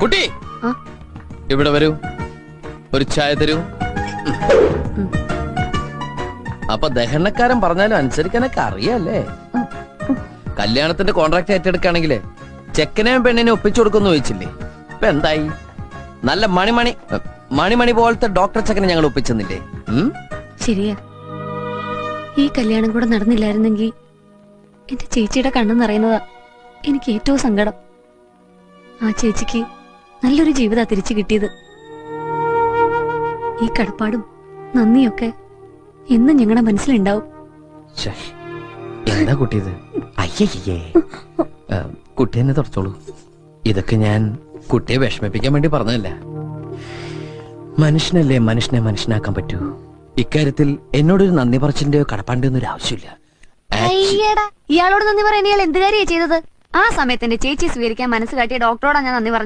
കുട്ടി ഇവിടെ വരൂ, ഒരു ചായ തരൂ. അപ്പൊ ദഹനക്കാരൻ പറഞ്ഞാലും അനുസരിക്കാനൊക്കെ അറിയാല്ലേ? കല്യാണത്തിന്റെ കോൺട്രാക്ട് ഏറ്റെടുക്കുകയാണെങ്കിലേ ചെക്കനെയും പെണ്ണിനെ ഒപ്പിച്ചു കൊടുക്കുന്നു ചോദിച്ചില്ലേ? ഇപ്പൊ എന്തായി? നല്ല മണിമണി പോലത്തെ ഡോക്ടർ ചെക്കനെ ഞങ്ങൾ ഒപ്പിച്ചെന്നില്ലേ? ശരിയാ, ഈ കല്യാണം കൂടെ നടന്നില്ലായിരുന്നെങ്കിൽ എന്റെ ചേച്ചിയുടെ കണ്ണ് നിറയുന്നതാ എനിക്ക് ഏറ്റവും സങ്കടം. ആ ചേച്ചിക്ക് നല്ലൊരു ജീവിതാ തിരിച്ചു കിട്ടിയത്. ഈ കടപ്പാടും നന്ദിയൊക്കെ എന്നും ഞങ്ങളുടെ മനസ്സിലുണ്ടാവും. എന്താ കുട്ടിയത്? അയ്യേ, കുട്ടി എന്നെ തുടച്ചോളൂ. ഇതൊക്കെ ഞാൻ കുട്ടിയെ വിഷമിപ്പിക്കാൻ വേണ്ടി പറഞ്ഞതല്ല. മനുഷ്യനല്ലേ മനുഷ്യനെ മനുഷ്യനാക്കാൻ പറ്റൂ. ഇക്കാര്യത്തിൽ എന്നോടൊരു നന്ദി പറച്ചിന്റെയോ കടപ്പാണ്ടിയോ ഒന്നും ഒരു ആവശ്യമില്ല. ഇയാളോട് നന്ദി പറയാൻ ഇയാൾ എന്ത് കാര്യമാണ് ചെയ്തത്? ആ സമയത്ത് എന്റെ ചേച്ചി സ്വീകരിക്കാൻ മനസ്സ് കാട്ടിയ ഡോക്ടറോടാ ഞാൻ നന്ദി പറഞ്ഞു.